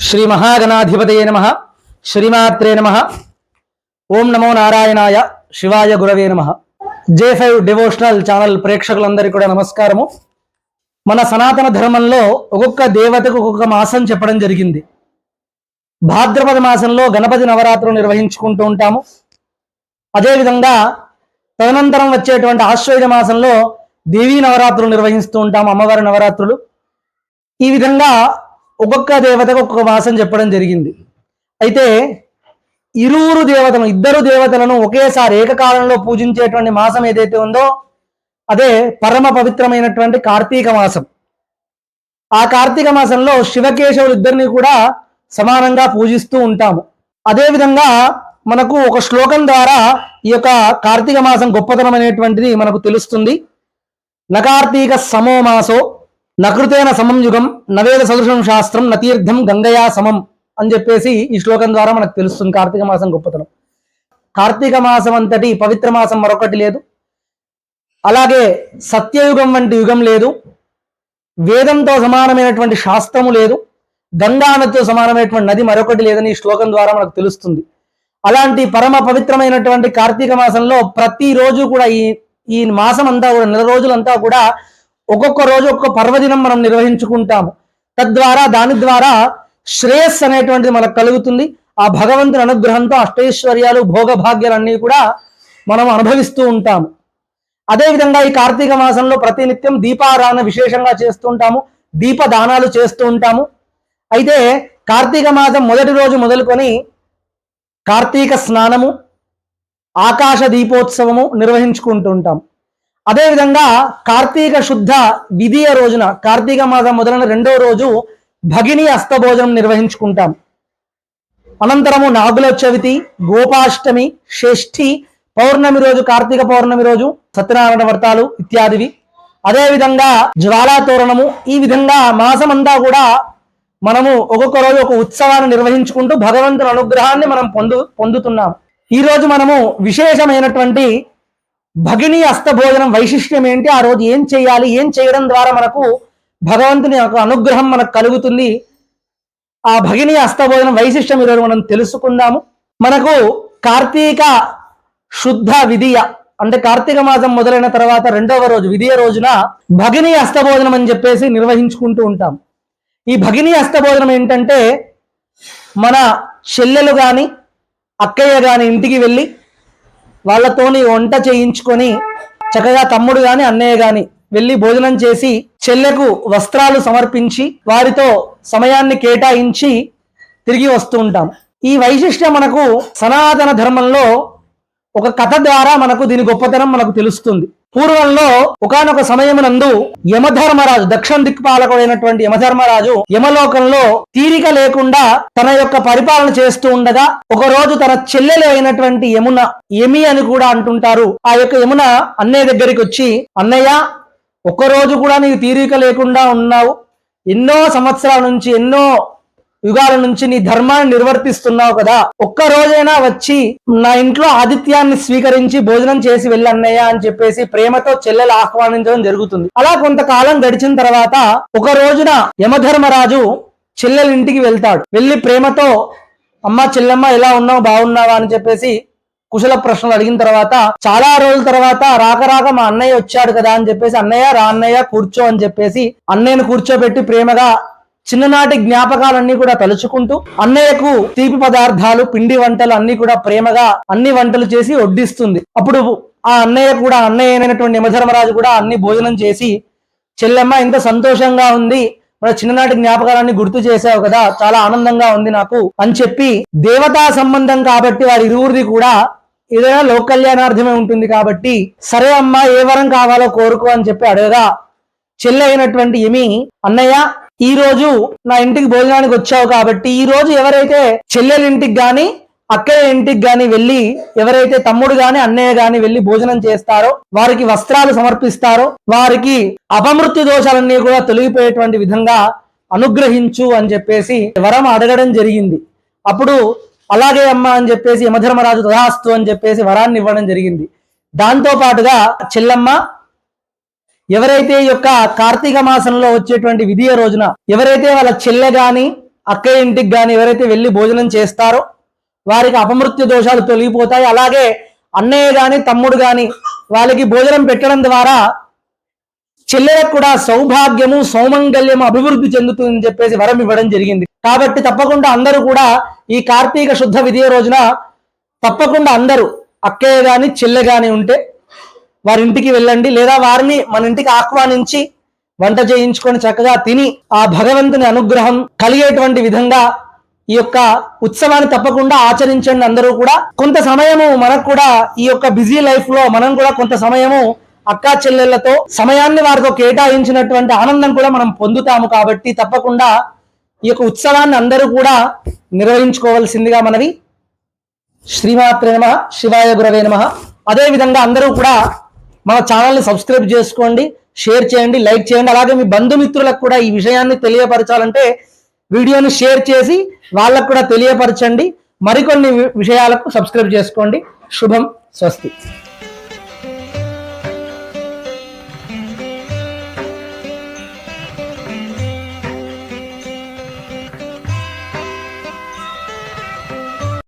శ్రీ మహాగణాధిపతయే నమః. శ్రీమాత్రే నమః. ఓం నమో నారాయణాయ. శివాయ గురవే నమః. J5 డివోషనల్ ఛానల్ ప్రేక్షకులందరికీ కూడా నమస్కారము. మన సనాతన ధర్మంలో ఒక్కొక్క దేవతకు ఒక్కొక్క మాసం చెప్పడం జరిగింది. భాద్రపద మాసంలో గణపతి నవరాత్రులు నిర్వహించుకుంటూ ఉంటాము. అదేవిధంగా తదనంతరం వచ్చేటువంటి ఆశ్వయుజ మాసంలో దేవీ నవరాత్రులు నిర్వహిస్తూ ఉంటాము, అమ్మవారి నవరాత్రులు. ఈ విధంగా ఒక్కొక్క దేవతకు ఒక్కొక్క మాసం చెప్పడం జరిగింది. అయితే ఇద్దరు దేవతలను ఒకేసారి ఏకకాలంలో పూజించేటువంటి మాసం ఏదైతే ఉందో అదే పరమ పవిత్రమైనటువంటి కార్తీక మాసం. ఆ కార్తీక మాసంలో శివకేశవులు ఇద్దరిని కూడా సమానంగా పూజిస్తూ ఉంటాము. అదేవిధంగా మనకు ఒక శ్లోకం ద్వారా ఈ యొక్క కార్తీక మాసం గొప్పతనం అనేటువంటిది మనకు తెలుస్తుంది. నకార్తీక సమో మాసో నకృతేన సమం యుగం నవేద సదృశం శాస్త్రం నతీర్థం గంగయా సమం అని చెప్పేసి ఈ శ్లోకం ద్వారా మనకు తెలుస్తుంది కార్తీక మాసం గొప్పతనం. కార్తీక మాసం అంతటి పవిత్ర మాసం మరొకటి లేదు. అలాగే సత్యయుగం వంటి యుగం లేదు, వేదంతో సమానమైనటువంటి శాస్త్రము లేదు, గంగా నదితో సమానమైనటువంటి నది మరొకటి లేదని ఈ శ్లోకం ద్వారా మనకు తెలుస్తుంది. అలాంటి పరమ పవిత్రమైనటువంటి కార్తీక మాసంలో ప్రతిరోజు కూడా ఈ మాసం అంతా కూడా నెల రోజులంతా కూడా ఒక్కొక్క రోజు ఒక్కొక్క పర్వదినం మనం నిర్వహించుకుంటాము. తద్వారా దాని ద్వారా శ్రేయస్సు అనేటువంటిది మనకు కలుగుతుంది. ఆ భగవంతుని అనుగ్రహంతో అష్టైశ్వర్యాలు భోగభాగ్యాలన్నీ కూడా మనం అనుభవిస్తూ ఉంటాము. అదేవిధంగా ఈ కార్తీక మాసంలో ప్రతినిత్యం దీపారాధన విశేషంగా చేస్తూ ఉంటాము, దీపదానాలు చేస్తూ ఉంటాము. అయితే కార్తీక మాసం మొదటి రోజు మొదలుకొని కార్తీక స్నానము, ఆకాశ దీపోత్సవము నిర్వహించుకుంటూ ఉంటాం. అదేవిధంగా కార్తీక శుద్ధ విధియ రోజున కార్తీక మాసం మొదలైన రెండో రోజు భగిని అస్తభోజనం నిర్వహించుకుంటాం. అనంతరము నాగుల చవితి, గోపాష్టమి, షష్ఠి, పౌర్ణమి రోజు, కార్తీక పౌర్ణమి రోజు సత్యనారాయణ వ్రతాలు ఇత్యాదివి. అదేవిధంగా జ్వాలా తోరణము. ఈ విధంగా మాసమంతా కూడా మనము ఒక్కొక్క రోజు ఒక ఉత్సవాన్ని నిర్వహించుకుంటూ భగవంతుని అనుగ్రహాన్ని మనం పొందుతున్నాము. ఈ రోజు మనము విశేషమైనటువంటి భగిని అస్తభోజనం వైశిష్ట్యం ఏంటి, ఆ రోజు ఏం చేయాలి, ఏం చేయడం ద్వారా మనకు భగవంతుని యొక్క అనుగ్రహం మనకు కలుగుతుంది, ఆ భగిని అస్తభోజనం వైశిష్ట్యం ఈరోజు మనం తెలుసుకుందాము. మనకు కార్తీక శుద్ధ విధియ అంటే కార్తీక మాసం మొదలైన తర్వాత రెండవ రోజు విధియ రోజున భగిని అస్తభోజనం అని చెప్పేసి నిర్వహించుకుంటూ ఉంటాం. ఈ భగిని అస్తభోజనం ఏంటంటే మన చెల్లెలు కానీ అక్కయ్య కానీ ఇంటికి వెళ్ళి వాళ్ళతోని వంట చేయించుకొని చక్కగా తమ్ముడు గాని అన్నయ్య గాని వెళ్ళి భోజనం చేసి చెల్లెకు వస్త్రాలు సమర్పించి వారితో సమయాన్ని కేటాయించి తిరిగి వస్తూ ఉంటాం. ఈ వైశిష్ట్యం మనకు సనాతన ధర్మంలో ఒక కథ ద్వారా మనకు దీని గొప్పతనం మనకు తెలుస్తుంది. పూర్వంలో ఒకానొక సమయమునందు యమధర్మరాజు, దక్షిణ దిక్పాలకుడైనటువంటి యమధర్మరాజు యమలోకంలో తీరిక లేకుండా తన యొక్క పరిపాలన చేస్తూ ఉండగా ఒక రోజు తన చెల్లెలు అయినటువంటి యమి అని కూడా అంటుంటారు, ఆ యొక్క యమున అన్నయ్య దగ్గరికి వచ్చి, అన్నయ్య ఒక్కరోజు కూడా నీకు తీరిక లేకుండా ఉన్నావు, ఎన్నో సంవత్సరాల నుంచి ఎన్నో యుగాల నుంచి నీ ధర్మాన్ని నిర్వర్తిస్తున్నావు కదా, ఒక్క రోజైనా వచ్చి నా ఇంట్లో ఆతిథ్యాన్ని స్వీకరించి భోజనం చేసి వెళ్ళి అన్నయ్య అని చెప్పేసి ప్రేమతో చెల్లెలు ఆహ్వానించడం జరుగుతుంది. అలా కొంతకాలం గడిచిన తర్వాత ఒక రోజున యమధర్మరాజు చెల్లెల ఇంటికి వెళ్తాడు. వెళ్ళి ప్రేమతో అమ్మ చెల్లెమ్మ ఎలా ఉన్నావు, బాగున్నావా అని చెప్పేసి కుశల ప్రశ్నలు అడిగిన తర్వాత చాలా రోజుల తర్వాత రాక మా అన్నయ్య వచ్చాడు కదా అని చెప్పేసి, అన్నయ్య రా అన్నయ్య కూర్చో అని చెప్పేసి అన్నయ్యను కూర్చోబెట్టి ప్రేమగా చిన్ననాటి జ్ఞాపకాలన్నీ కూడా తలుచుకుంటూ అన్నయ్యకు తీపి పదార్థాలు, పిండి వంటలు అన్ని కూడా ప్రేమగా అన్ని వంటలు చేసి వడ్డిస్తుంది. అప్పుడు ఆ అన్నయ్య అయినటువంటి యమధర్మరాజు కూడా అన్ని భోజనం చేసి, చెల్లెమ్మ ఇంత సంతోషంగా ఉంది, మన చిన్ననాటి జ్ఞాపకాలన్నీ గుర్తు చేసావు కదా, చాలా ఆనందంగా ఉంది నాకు అని చెప్పి, దేవతా సంబంధం కాబట్టి వారి ఇరువురిది కూడా ఏదైనా లోక కళ్యాణార్థమే ఉంటుంది కాబట్టి సరే అమ్మా ఏ వరం కావాలో కోరుకో అని చెప్పి అడగగా, చెల్లె అయినటువంటి యమి, అన్నయ్య ఈ రోజు నా ఇంటికి భోజనానికి వచ్చావు కాబట్టి ఈ రోజు ఎవరైతే చెల్లెల ఇంటికి గాని అక్కయ్య ఇంటికి గాని వెళ్ళి ఎవరైతే తమ్ముడు గాని అన్నయ్య గాని వెళ్ళి భోజనం చేస్తారో, వారికి వస్త్రాలు సమర్పిస్తారో, వారికి అపమృత్యు దోషాలన్నీ కూడా తొలగిపోయేటువంటి విధంగా అనుగ్రహించు అని చెప్పేసి వరం అడగడం జరిగింది. అప్పుడు అలాగే అమ్మ అని చెప్పేసి యమధర్మరాజు తదాస్తు అని చెప్పేసి వరాన్ని ఇవ్వడం జరిగింది. దాంతో పాటుగా చెల్లెమ్మ ఎవరైతే ఈ యొక్క కార్తీక మాసంలో వచ్చేటువంటి విధియ రోజున ఎవరైతే వాళ్ళ చెల్లె గాని అక్కయ్య ఇంటికి కానీ ఎవరైతే వెళ్ళి భోజనం చేస్తారో వారికి అపమృత్యు దోషాలు తొలగిపోతాయి. అలాగే అన్నయ్య గాని తమ్ముడు గాని వాళ్ళకి భోజనం పెట్టడం ద్వారా చెల్లెలకు కూడా సౌభాగ్యము సౌమంగళ్యము అభివృద్ధి చెందుతుందని చెప్పేసి వరం ఇవ్వడం జరిగింది. కాబట్టి తప్పకుండా అందరూ కూడా ఈ కార్తీక శుద్ధ విధియ రోజున తప్పకుండా అందరూ అక్కయ్య గాని చెల్లె గాని ఉంటే వారి ఇంటికి వెళ్ళండి, లేదా వారిని మన ఇంటికి ఆహ్వానించి వంట చేయించుకొని చక్కగా తిని ఆ భగవంతుని అనుగ్రహం కలిగేటువంటి విధంగా ఈ యొక్క ఉత్సవాన్ని తప్పకుండా ఆచరించండి. అందరూ కూడా కొంత సమయము మనకు కూడా ఈ యొక్క బిజీ లైఫ్ లో మనం కూడా కొంత సమయము అక్కా చెల్లెళ్లతో సమయాన్ని వారితో కేటాయించినటువంటి ఆనందం కూడా మనం పొందుతాము. కాబట్టి తప్పకుండా ఈ యొక్క ఉత్సవాన్ని అందరూ కూడా నిర్వహించుకోవాల్సిందిగా మనవి. శ్రీమాత్రే నమః, శివాయ గురవే నమః. అదే విధంగా అందరూ కూడా మన ఛానల్ని సబ్స్క్రైబ్ చేసుకోండి, షేర్ చేయండి, లైక్ చేయండి. అలాగే మీ బంధుమిత్రులకు కూడా ఈ విషయాన్ని తెలియపరచాలంటే వీడియోని షేర్ చేసి వాళ్ళకు కూడా తెలియపరచండి. మరికొన్ని విషయాలకు సబ్స్క్రైబ్ చేసుకోండి. శుభం, స్వస్తి.